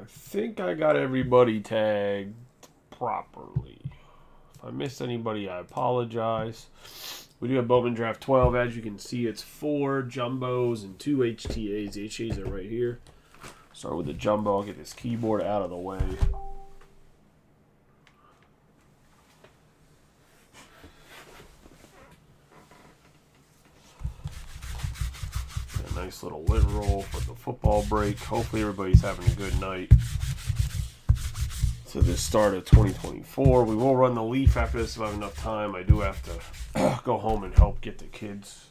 think I got everybody tagged properly. If I missed anybody, I apologize. We do have Bowman Draft 12. As you can see, it's 4 jumbos and 2 HTAs. The HTAs are right here. Start with the jumbo. I'll get this keyboard out of the way. Nice little lid roll for the football break. Hopefully everybody's having a good night. So this start of 2024. We will run the leaf after this if I have enough time. I do have to go home and help get the kids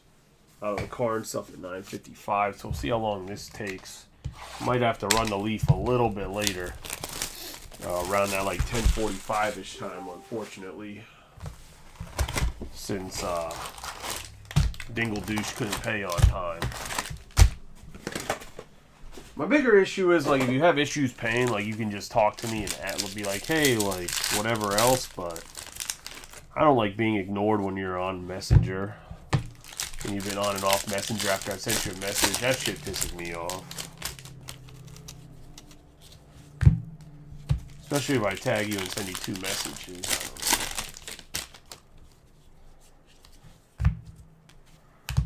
out of the car and stuff at 9:55. So we'll see how long this takes. Might have to run the leaf a little bit later. Around that like 10:45-ish time, unfortunately. Since Dingle Douche couldn't pay on time. My bigger issue is, like, if you have issues paying, like, you can just talk to me and be like, hey, like, whatever else, but I don't like being ignored when you're on Messenger. And you've been on and off Messenger after I sent you a message. That shit pisses me off. Especially if I tag you and send you 2 messages. I don't know.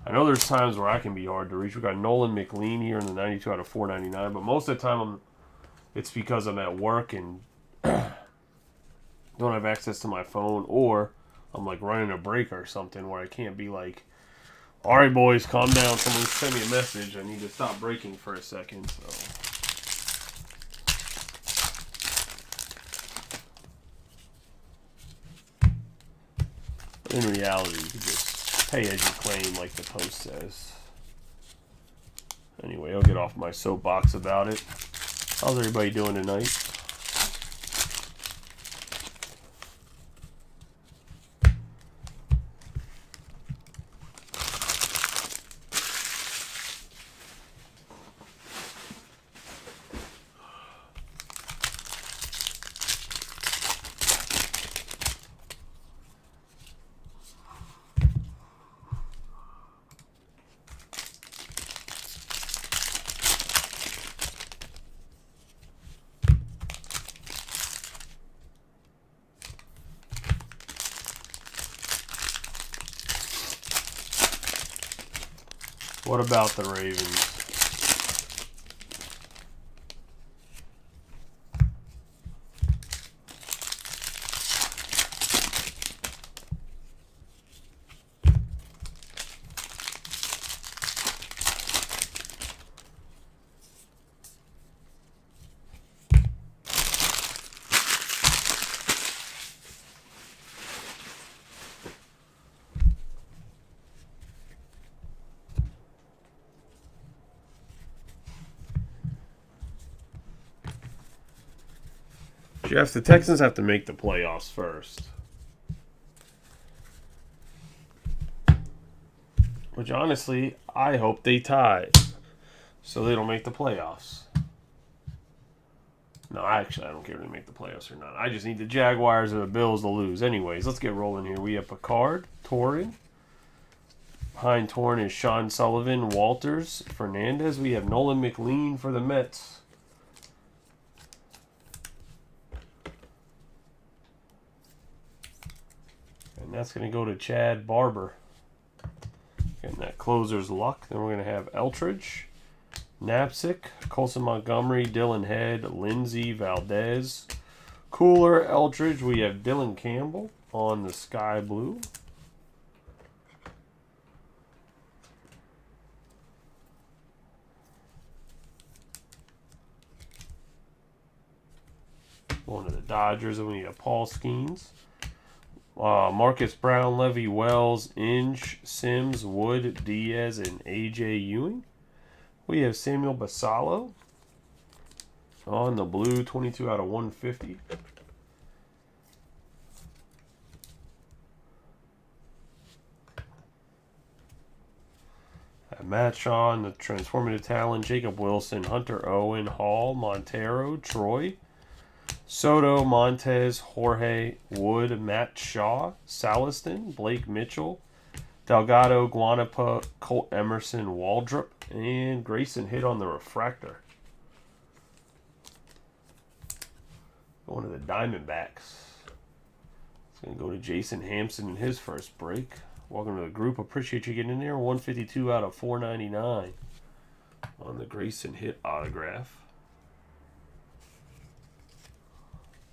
I know there's times where I can be hard to reach. We got Nolan McLean here in the 92 out of 499, but most of the time it's because I'm at work and don't have access to my phone, or I'm like running a break or something where I can't be like, all right, boys, calm down. Someone send me a message. I need to stop breaking for a second. So in reality, you could just pay as you claim, like the post says. Anyway, I'll get off my soapbox about it. How's everybody doing tonight? What about the Ravens? Jeff, the Texans have to make the playoffs first. Which, honestly, I hope they tie. So they don't make the playoffs. No, actually, I don't care if they make the playoffs or not. I just need the Jaguars or the Bills to lose. Anyways, let's get rolling here. We have Picard, Torin. Behind Torin is Sean Sullivan, Walters, Fernandez. We have Nolan McLean for the Mets. And that's going to go to Chad Barber. Getting that closer's luck. Then we're going to have Eltridge, Knapsick, Colson Montgomery, Dylan Head, Lindsey, Valdez, Cooler, Eltridge. We have Dylan Campbell on the sky blue. Going to the Dodgers, and we have Paul Skeens. Marcus Brown, Levy Wells, Inge, Sims, Wood, Diaz, and A.J. Ewing. We have Samuel Basallo on the blue, 22 out of 150. Matt Shaw, the transformative talent, Jacob Wilson, Hunter Owen, Hall, Montero, Troy, Soto, Montez, Jorge, Wood, Matt Shaw, Saliston, Blake Mitchell, Delgado, Guanapa, Colt Emerson, Waldrop, and Grayson hit on the refractor. Going to the Diamondbacks. It's going to go to Jason Hampson in his first break. Welcome to the group. Appreciate you getting in there. 152 out of 499 on the Grayson hit autograph.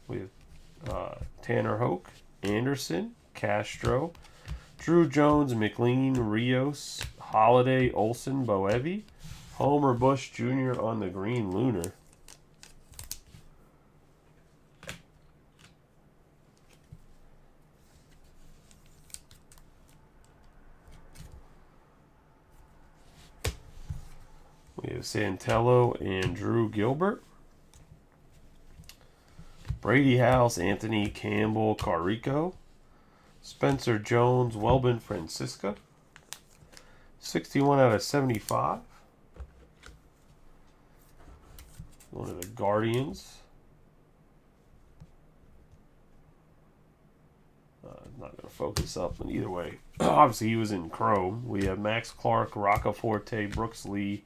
We have Tanner Hoke, Anderson, Castro, Drew Jones, McLean, Rios, Holiday, Olson, Boevi, Homer Bush Jr. on the green lunar. We have Santello and Drew Gilbert. Brady House, Anthony Campbell, Carrico. Spencer Jones, Welbin Francisca. 61 out of 75. One of the Guardians. Not going to focus up, but either way. Obviously, he was in Chrome. We have Max Clark, Roccaforte, Brooks Lee,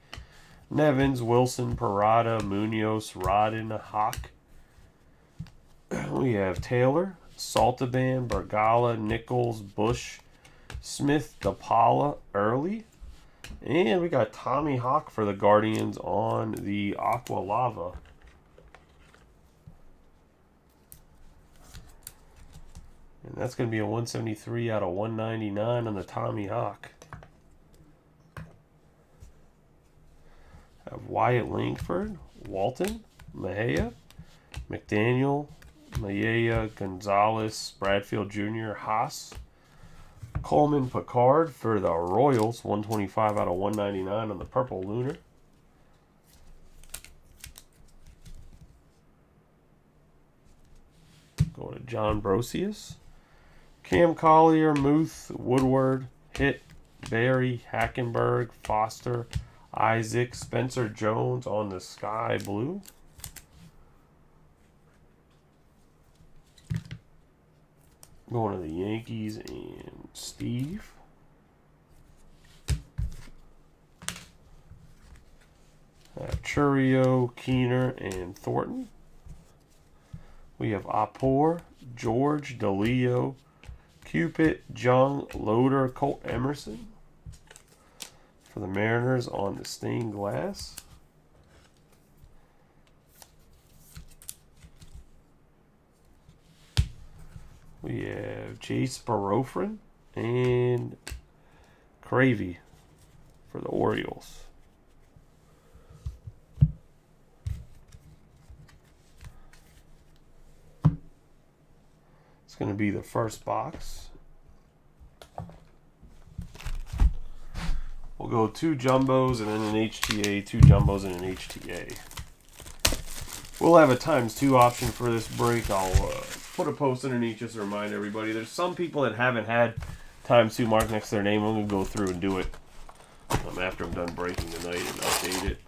Nevins, Wilson, Parada, Munoz, Rodden, Hawk. We have Taylor, Saltaban, Bergala, Nichols, Bush, Smith, DePaula, Early. And we got Tommy Hawk for the Guardians on the Aqua Lava. And that's going to be a 173 out of 199 on the Tommy Hawk. Have Wyatt Langford, Walton, Mejia, McDaniel, Mejia, Gonzalez, Bradfield Jr., Haas, Coleman, Picard for the Royals, 125 out of 199 on the purple lunar. Go to John Brosius, Cam Collier, Muth, Woodward, Hitt, Barry, Hackenberg, Foster, Isaac, Spencer Jones on the sky blue. Going to the Yankees and Steve. Churio, Keener, and Thornton. We have Apor, George, DeLeo, Cupid, Jung, Loader, Colt Emerson. For the Mariners on the stained glass. We have Jace Barofrin and Cravey for the Orioles. It's going to be the first box. We'll go 2 jumbos and then an HTA, 2 jumbos and an HTA. We'll have a ×2 option for this break. I'll put a post underneath just to remind everybody. There's some people that haven't had ×2 marked next to their name. I'm going to go through and do it after I'm done breaking tonight and update it.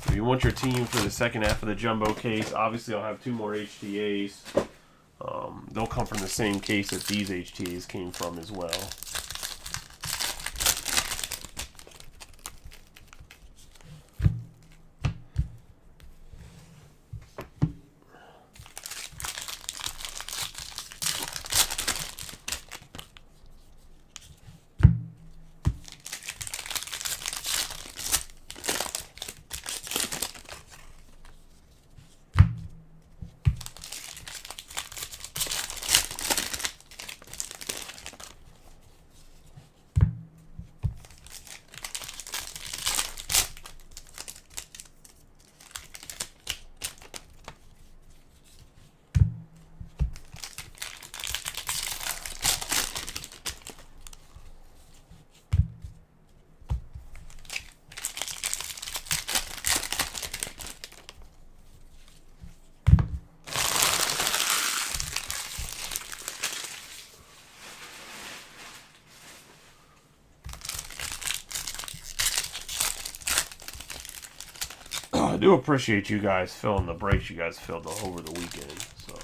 If you want your team for the second half of the jumbo case, obviously I'll have 2 more HTAs. They'll come from the same case that these HTAs came from as well. I do appreciate you guys filling the breaks you guys filled over the weekend. So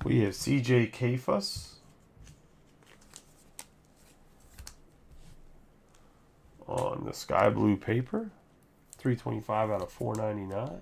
we have CJ Kafus, the sky blue paper. 325 out of 499.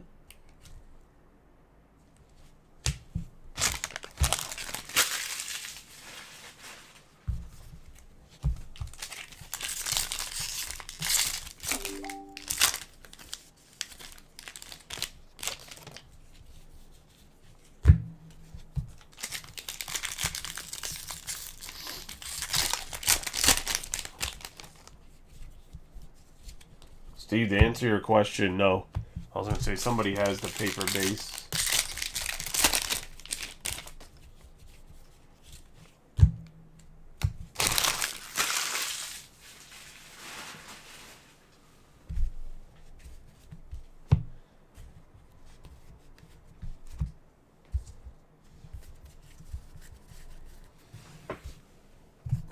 Steve, to answer your question, no. I was going to say somebody has the paper base.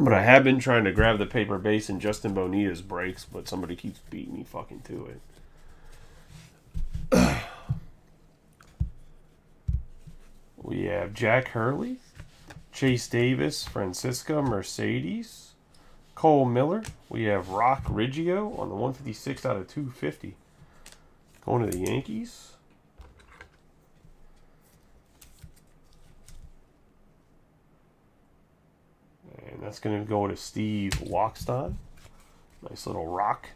But I have been trying to grab the paper base in Justin Bonita's breaks, but somebody keeps beating me fucking to it. We have Jack Hurley, Chase Davis, Francisca Mercedes, Cole Miller. We have Rock Riggio on the 156 out of 250. Going to the Yankees. And that's going to go to Steve Walkston. Nice little rock.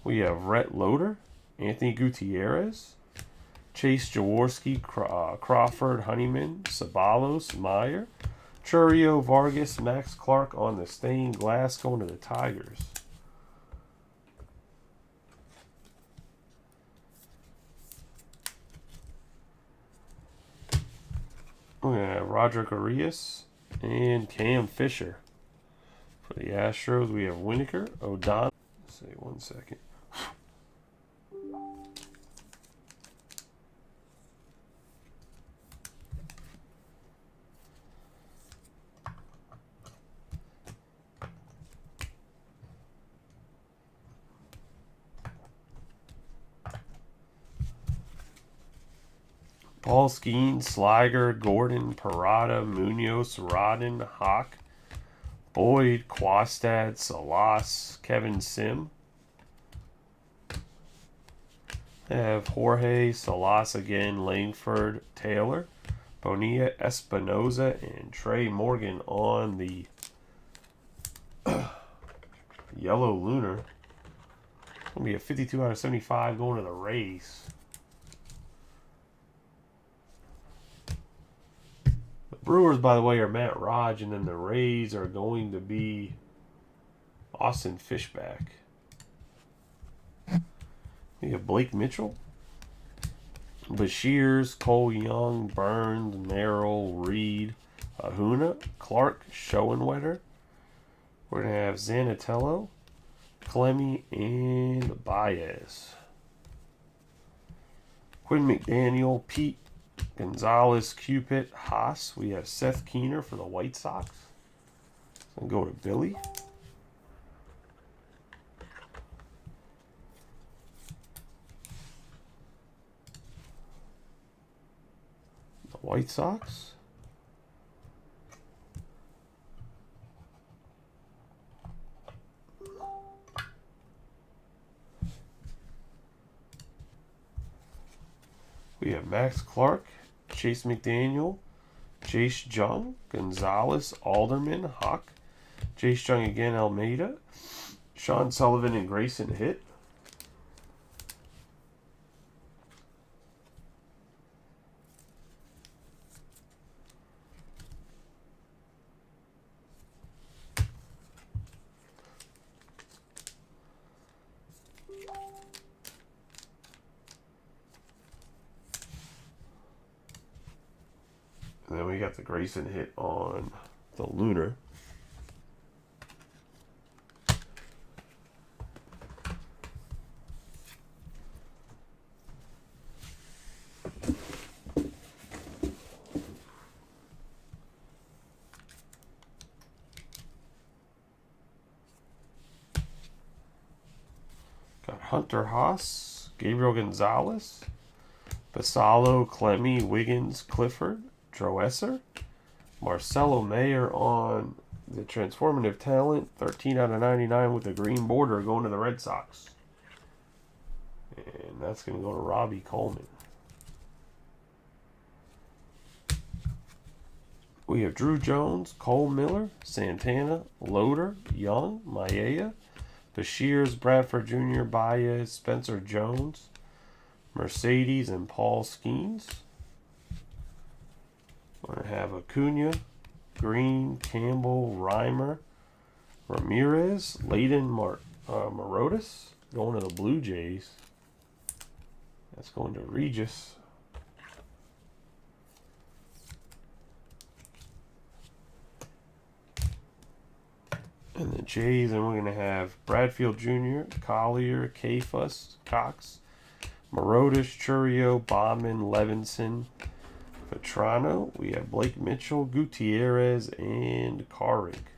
We have Rhett Loader, Anthony Gutierrez, Chase Jaworski, Crawford, Honeyman, Sabalos, Meyer, Churio, Vargas, Max Clark on the stained glass going to the Tigers. We're going to have Roderick Arias and Cam Fisher. For the Astros, we have Winokur, O'Donnell. Let's see, 1 second. Paul Skeen, Sliger, Gordon, Parada, Munoz, Rodden, Hawk, Boyd, Quastad, Salas, Kevin Sim. They have Jorge, Salas again, Langford, Taylor, Bonilla, Espinoza, and Trey Morgan on the Yellow Lunar. Going to be a 52 out of 75 going to the Rays. Brewers, by the way, are Matt Raj, and then the Rays are going to be Austin Fishback. We have Blake Mitchell, Bashirs, Cole Young, Burns, Merrill, Reed, Ahuna, Clark, Schoenwetter. We're going to have Zanatello, Clemmy, and Baez. Quinn McDaniel, Pete Gonzalez, Cupid, Haas. We have Seth Keener for the White Sox. So go to Billy. The White Sox. We have Max Clark, Chase McDaniel, Jace Jung, Gonzalez, Alderman, Hawk, Jace Jung again, Almeida, Sean Sullivan, and Grayson Hitt. And then we got the Grayson Hitt on the Lunar. Got Hunter Haas, Gabriel Gonzalez, Basalo, Clemmy, Wiggins, Clifford, Droesser, Marcelo Mayer on the Transformative Talent, 13 out of 99 with the green border going to the Red Sox. And that's going to go to Robbie Coleman. We have Drew Jones, Cole Miller, Santana, Loader, Young, Maeda, Bashirs, Bradford Jr., Baez, Spencer Jones, Mercedes, and Paul Skeens. We're going to have Acuna, Green, Campbell, Reimer, Ramirez, Layden, Marotis, going to the Blue Jays. That's going to Regis. And the Jays, and we're going to have Bradfield Jr., Collier, Kafus, Cox, Marotis, Churio, Bowman, Levinson, Vetrano. We have Blake Mitchell, Gutierrez, and Carrick.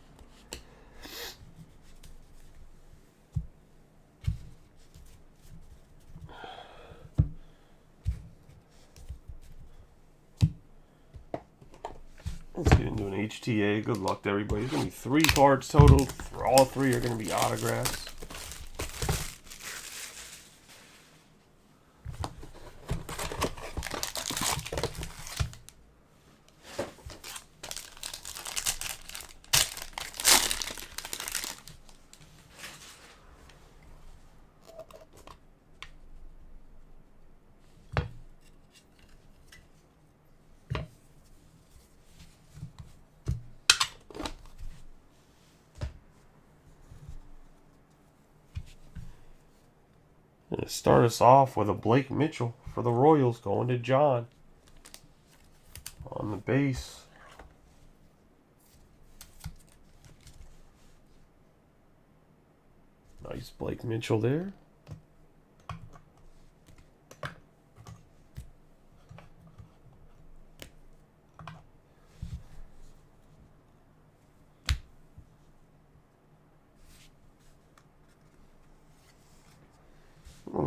Let's get into an HTA. Good luck to everybody. There's going to be 3 cards total. All 3 are going to be autographs. And start us off with a Blake Mitchell for the Royals, going to John on the base. Nice Blake Mitchell there.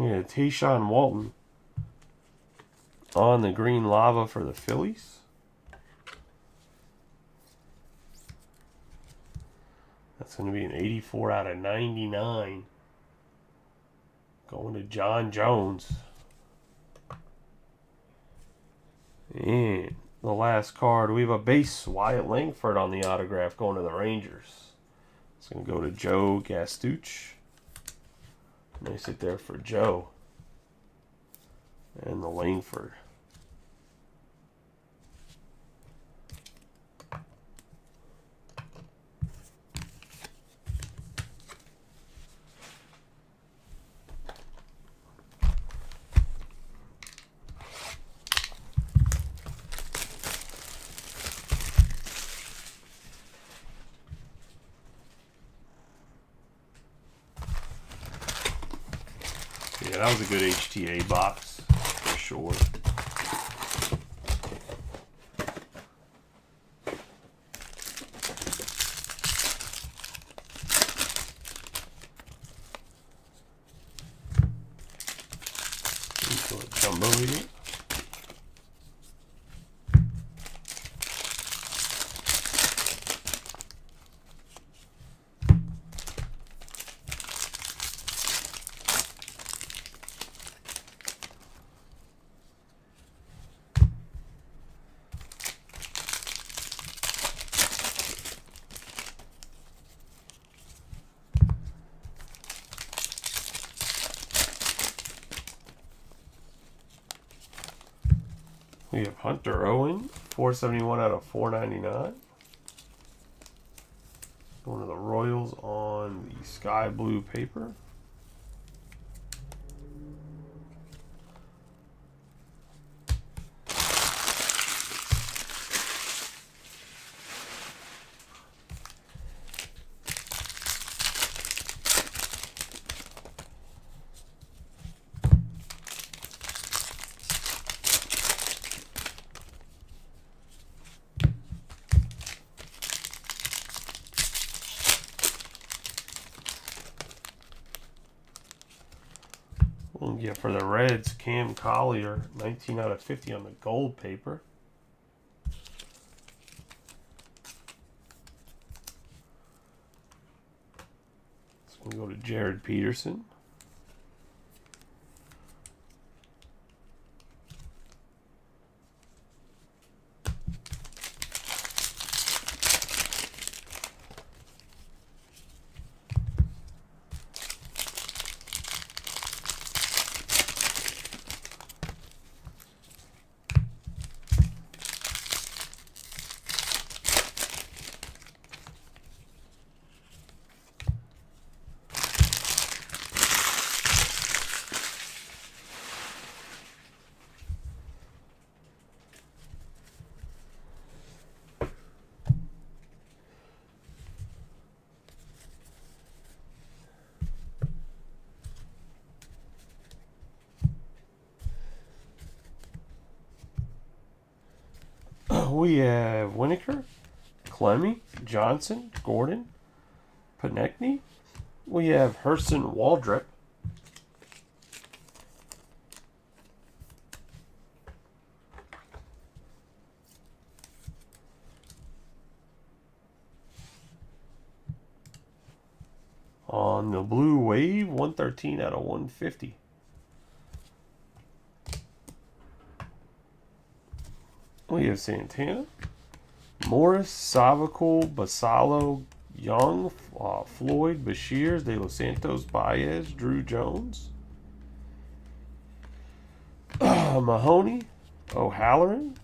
Yeah, Tayshaun Walton on the green lava for the Phillies. That's going to be an 84 out of 99. Going to John Jones. And the last card, we have a base Wyatt Langford on the autograph going to the Rangers. It's going to go to Joe Gastuch. Nice hit there for Joe. And the Langford. Yeah, that was a good HTA box, for sure. Jumbo here. We have Hunter Owen, 471 out of 499. Going to the Royals on the sky blue paper. We'll get for the Reds, Cam Collier, 19 out of 50 on the gold paper. It's going to go to Jared Peterson. We have Winokur, Clemmy, Johnson, Gordon, Konechny. We have Herson Waldrep. On the Blue Wave, 113 out of 150. We have Santana, Morris, Savical, Basalo, Young, Floyd, Bashir, De Los Santos, Baez, Drew Jones, Mahoney, O'Halloran,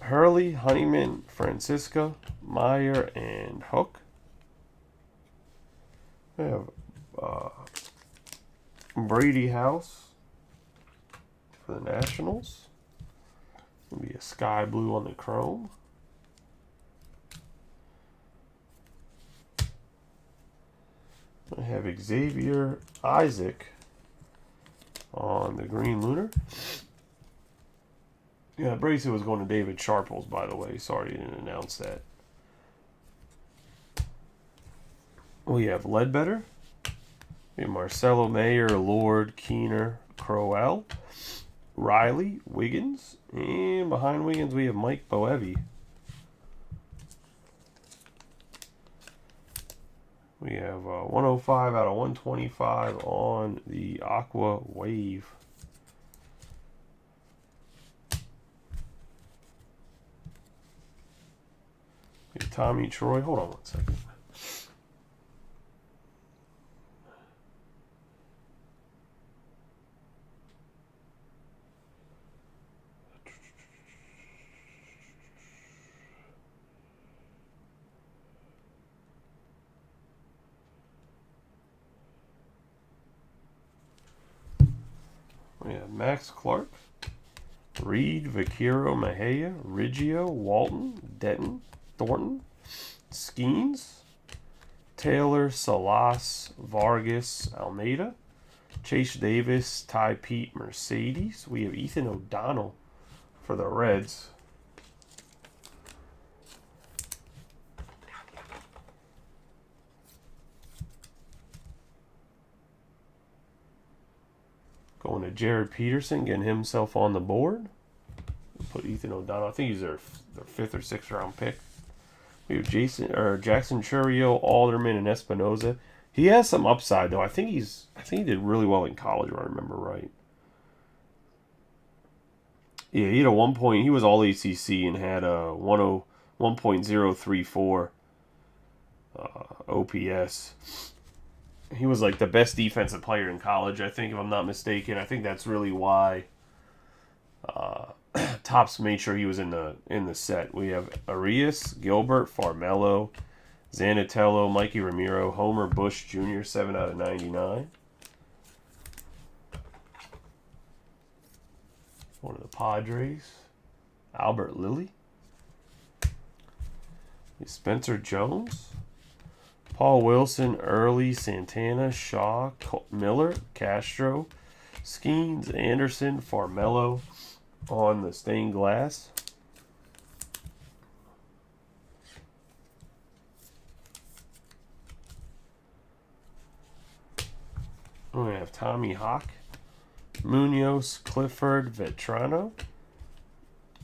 Hurley, Honeyman, Francisca, Meyer, and Hook. We have Brady House for the Nationals. It'll be a sky blue on the chrome. I have Xavier Isaac on the green lunar. Yeah, Brady was going to David Sharples, by the way. Sorry he didn't announce that. We have Ledbetter. We have Marcelo Mayer, Lord, Keener, Crowell, Riley, Wiggins, and behind Wiggins we have Mike Boevi. We have 105 out of 125 on the Aqua Wave. We have Tommy Troy. Hold on one second. We have Max Clark, Reed, Vaquero, Mejia, Riggio, Walton, Denton, Thornton, Skeens, Taylor, Salas, Vargas, Almeida, Chase Davis, Ty Pete, Mercedes. We have Ethan O'Donnell for the Reds. Going to Jared Peterson, getting himself on the board. Put Ethan O'Donnell. I think he's their 5th or 6th round pick. We have Jackson Churio, Alderman, and Espinoza. He has some upside though. I think he did really well in college, if I remember right. Yeah, he had a 1 point. He was all ACC and had a 1.034 OPS. He was like the best defensive player in college, I think, if I'm not mistaken. I think that's really why Topps made sure he was in the set. We have Arias, Gilbert, Farmello, Zanatello, Mikey Ramiro, Homer Bush Jr., 7 out of 99. One of the Padres. Albert Lilly. Spencer Jones. Paul Wilson, Early, Santana, Shaw, Miller, Castro, Skeens, Anderson, Farmello on the stained glass. We have Tommy Hawk, Munoz, Clifford, Vetrano,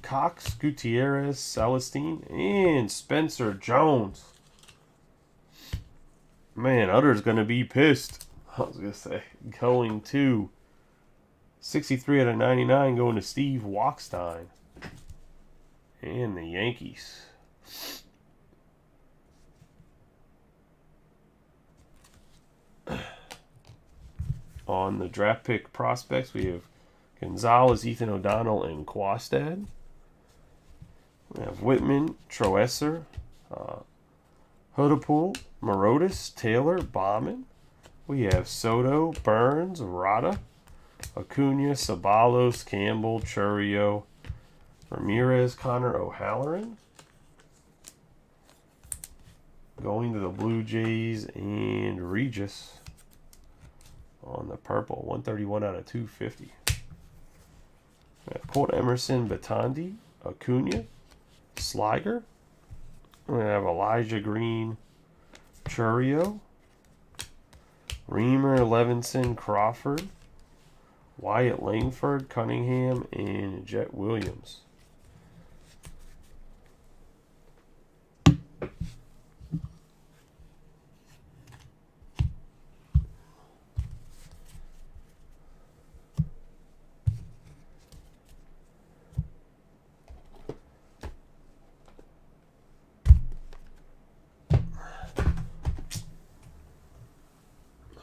Cox, Gutierrez, Celestine, and Spencer Jones. Man, Utter's going to be pissed. I was going to say, going to 63 out of 99, going to Steve Wachstein. And the Yankees. On the draft pick prospects, we have Gonzalez, Ethan O'Donnell, and Quastad. We have Whitman, Troesser, Hodapool, Morotis, Taylor, Bauman. We have Soto, Burns, Rada, Acuna, Sabalos, Campbell, Churio, Ramirez, Connor O'Halloran. Going to the Blue Jays and Regis on the purple, 131 out of 250. We have Colt Emerson, Batandi, Acuna, Sliger. We're going to have Elijah Green, Churio, Reamer, Levinson, Crawford, Wyatt Langford, Cunningham, and Jet Williams.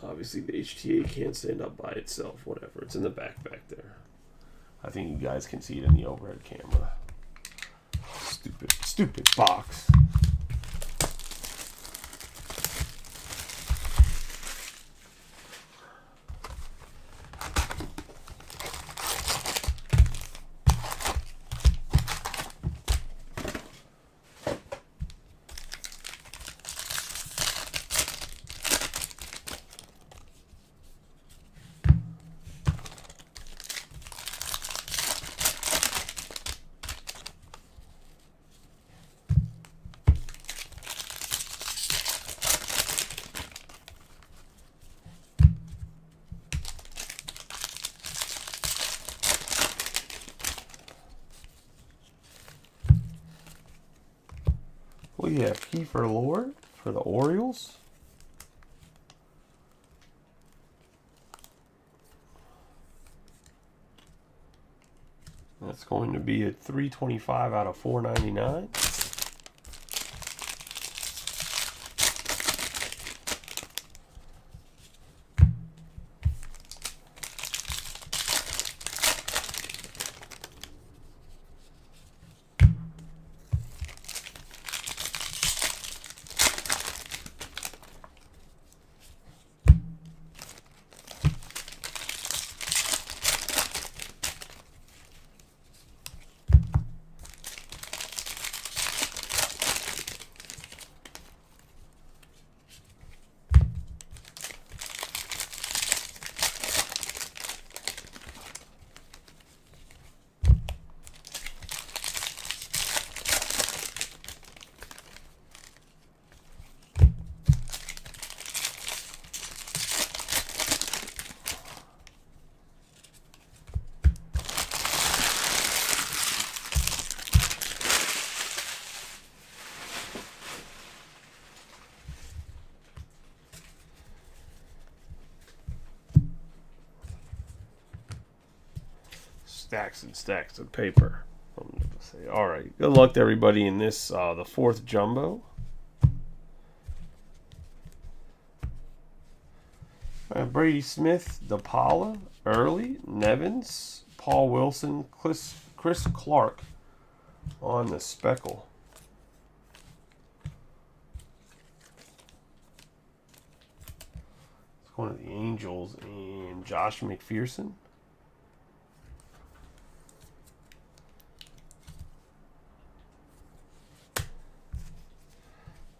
Obviously, the HTA can't stand up by itself. Whatever. It's in the back there. I think you guys can see it in the overhead camera. Stupid box. We have Kiefer Lord for the Orioles. That's going to be a 325 out of 499. Stacks and stacks of paper. All right, good luck to everybody in this, the fourth jumbo. Brady Smith, DePaula, Early, Nevins, Paul Wilson, Chris Clark on the speckle. It's one of the Angels and Josh McPherson.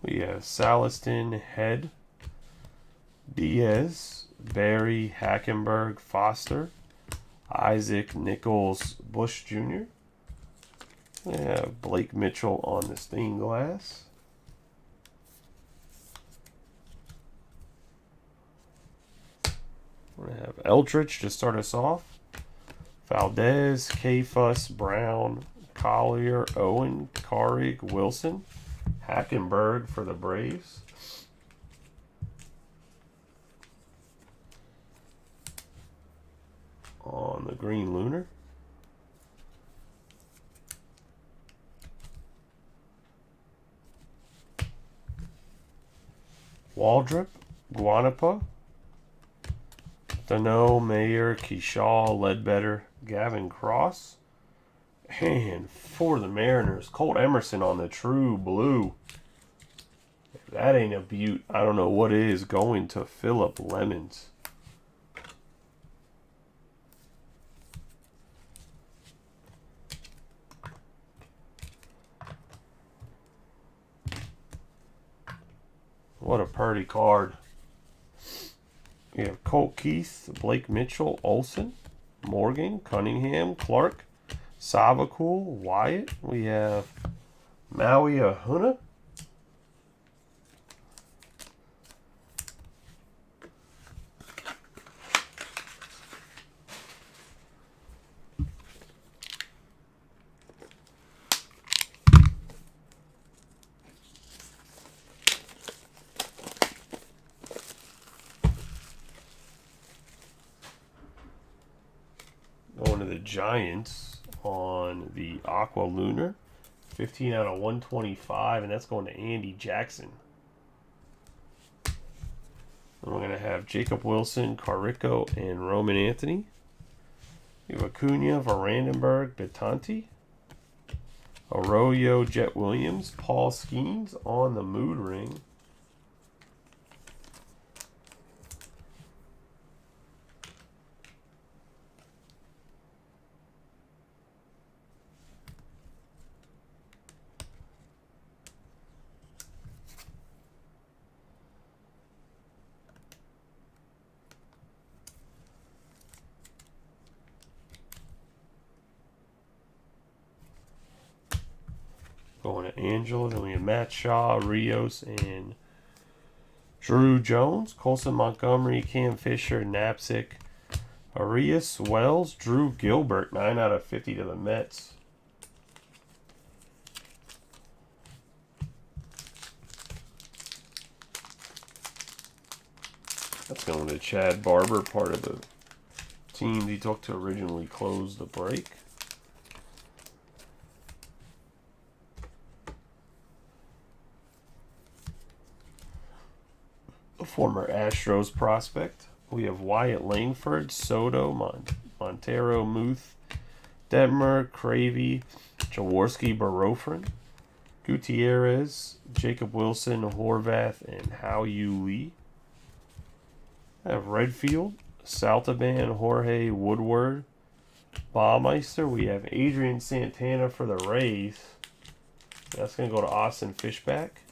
We have Saliston, Head, Diaz, Barry, Hackenberg, Foster, Isaac, Nichols, Bush Jr. We have Blake Mitchell on the stained glass. We're going to have Eldridge to start us off. Valdez, Kafus, Brown, Collier, Owen, Carrig, Wilson, Hackenberg for the Braves. On the green lunar. Waldrop, Guanapa, Dano, Mayer, Keyshaw, Ledbetter, Gavin Cross. And for the Mariners, Colt Emerson on the true blue. If that ain't a beaut, I don't know what is. Going to Phillip Lemons. What a pretty card. We have Colt Keith, Blake Mitchell, Olsen, Morgan, Cunningham, Clark, Savakul, Wyatt. We have Maui Ahuna. Going to the Giants on the Aqua Lunar. 15 out of 125, and that's going to Andy Jackson. And we're going to have Jacob Wilson, Carico, and Roman Anthony. We have Acuna, Vandenberg, Betanti, Arroyo, Jet Williams, Paul Skeens on the Mood Ring. Going to Angela. Then we have Matt Shaw, Rios, and Drew Jones. Colson Montgomery, Cam Fisher, Knapsick, Arias, Wells, Drew Gilbert. 9 out of 50 to the Mets. That's going to Chad Barber, part of the team he took to originally close the break. A former Astros prospect. We have Wyatt Langford, Soto, Montero, Muth, Detmer, Cravey, Jaworski, Barofran, Gutierrez, Jacob Wilson, Horvath, and Hao Yu Lee. I have Redfield, Saltaban, Jorge Woodward, Baumeister. We have Adrian Santana for the Rays. That's going to go to Austin Fishback.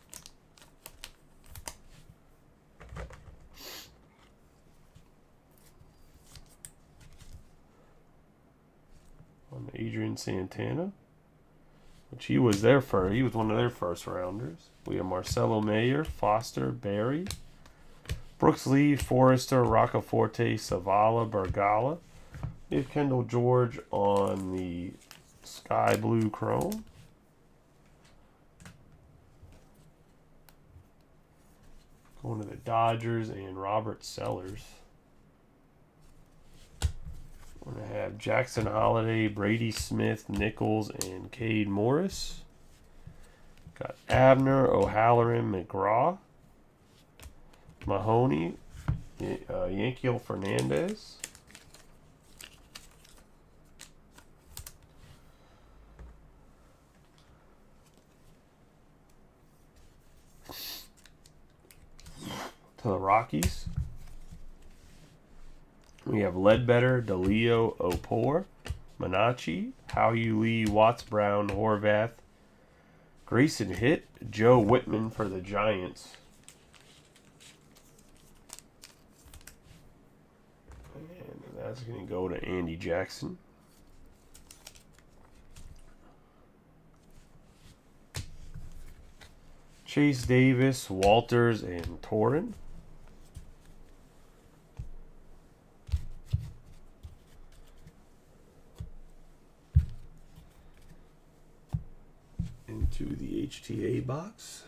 On Adrian Santana, which he was one of their first rounders. We have Marcelo Mayer, Foster, Barry, Brooks Lee, Forrester, Roccaforte, Savala, Bergala. We have Kendall George on the Sky Blue Chrome. Going to the Dodgers and Robert Sellers. We're going to have Jackson Holiday, Brady Smith, Nichols, and Cade Morris. Got Abner, O'Halloran, McGraw, Mahoney, Yankiel Fernandez. To the Rockies. We have Ledbetter, DeLeo, Opor, Manachi, Hao Yu Lee, Watts Brown, Horvath, Grayson Hitt, Joe Whitman for the Giants. And that's going to go to Andy Jackson. Chase Davis, Walters, and Torrin. Into the HTA box.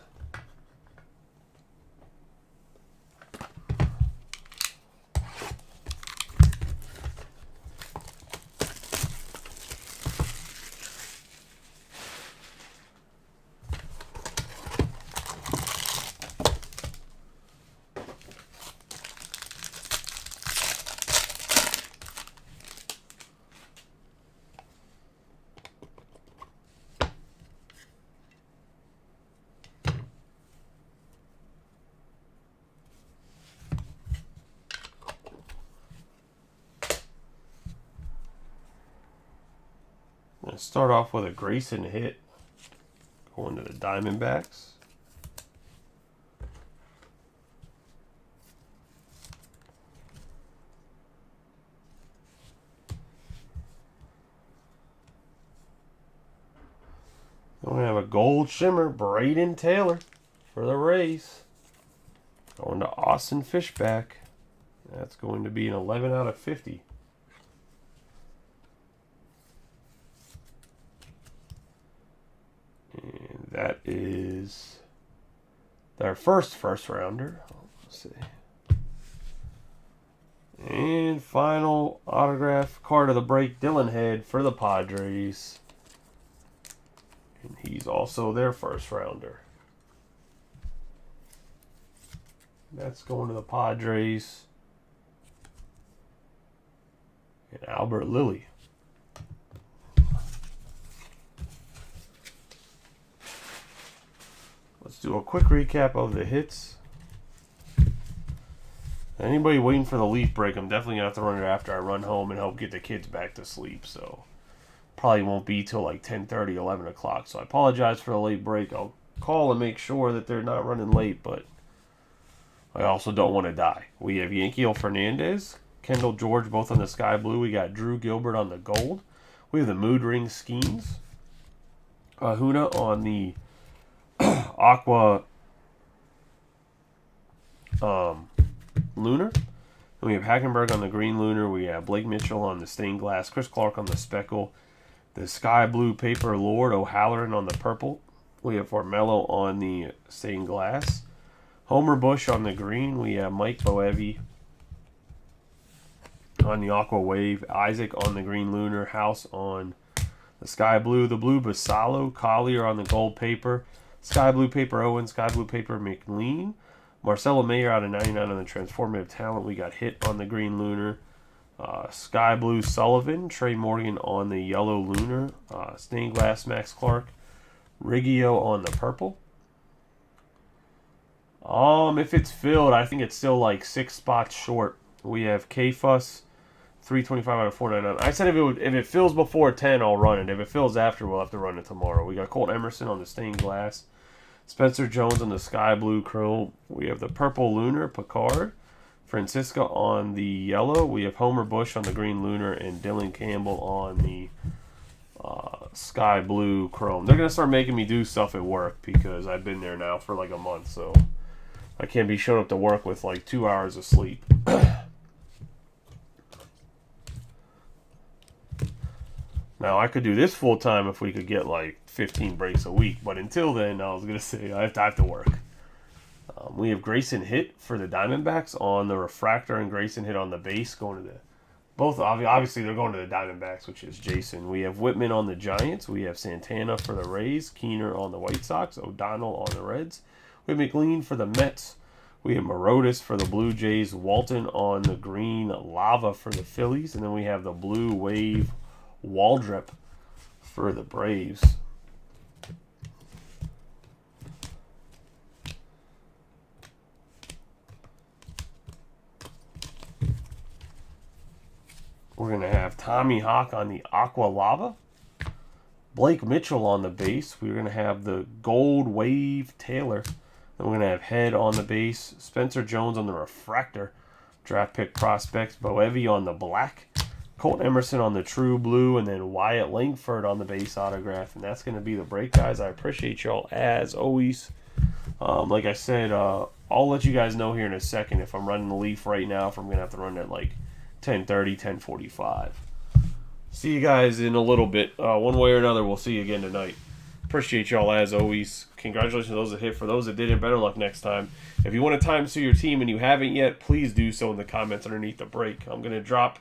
I'm going to start off with a Grayson Hitt going to the Diamondbacks. We're going to have a gold shimmer, Braden Taylor for the Rays. Going to Austin Fishback. That's going to be an 11 out of 50. And that is their first rounder. Let's see. And final autograph card of the break, Dylan Head for the Padres. And he's also their first rounder. That's going to the Padres. And Albert Lilly. Let's do a quick recap of the hits. Anybody waiting for the leaf break, I'm definitely going to have to run it after I run home and help get the kids back to sleep. So probably won't be till like 10:30, 11 o'clock. So I apologize for the late break. I'll call and make sure that they're not running late, but I also don't want to die. We have Yankiel Fernandez, Kendall George, both on the sky blue. We got Drew Gilbert on the gold. We have the Mood Ring Schemes. Ahuna on the aqua lunar. And we have Hackenberg on the green lunar. We have Blake Mitchell on the stained glass. Chris Clark on the speckle. The sky blue paper Lord O'Halloran on the purple. We have Ormello on the stained glass. Homer Bush on the green. We have Mike Boevi on the aqua wave. Isaac on the green lunar. House on the sky blue. The blue Basalo. Collier on the gold paper. Sky blue paper Owen. Sky blue paper McLean. Marcelo Mayer out of 99 on the transformative talent. We got Hit on the green lunar. Sky blue Sullivan. Trey Morgan on the yellow lunar. Stained glass Max Clark. Riggio on the purple. If it's filled, I think it's still like 6 spots short. We have K-Fuss, 325 out of 499. I said if it fills before 10, I'll run it. If it fills after, we'll have to run it tomorrow. We got Colt Emerson on the stained glass. Spencer Jones on the sky blue chrome. We have the purple lunar, Picard. Francisca on the yellow. We have Homer Bush on the green lunar and Dylan Campbell on the sky blue chrome. They're going to start making me do stuff at work because I've been there now for like a month, so I can't be showing up to work with like 2 hours of sleep. Now, I could do this full time if we could get like 15 breaks a week, but until then, I was going to say I have to work. We have Grayson Hit for the Diamondbacks on the refractor and Grayson Hit on the base going to the both. Obviously, they're going to the Diamondbacks, which is Jason. We have Whitman on the Giants. We have Santana for the Rays. Keener on the White Sox. O'Donnell on the Reds. We have McLean for the Mets. We have Morotis for the Blue Jays. Walton on the green Lava for the Phillies. And then we have the Blue Wave Waldrep for the Braves. We're going to have Tommy Hawk on the Aqua Lava. Blake Mitchell on the base. We're going to have the Gold Wave Taylor. Then we're going to have Head on the base. Spencer Jones on the refractor. Draft pick prospects. Boevi on the black. Colt Emerson on the true blue. And then Wyatt Langford on the base autograph. And that's going to be the break, guys. I appreciate y'all as always. Like I said, I'll let you guys know here in a second if I'm running the Leaf right now, if I'm going to have to run it like 10:30, 10:45. See you guys in a little bit. One way or another, we'll see you again tonight. Appreciate y'all as always. Congratulations to those that hit. For those that didn't, better luck next time. If you want to time to your team and you haven't yet, please do so in the comments underneath the break. I'm going to drop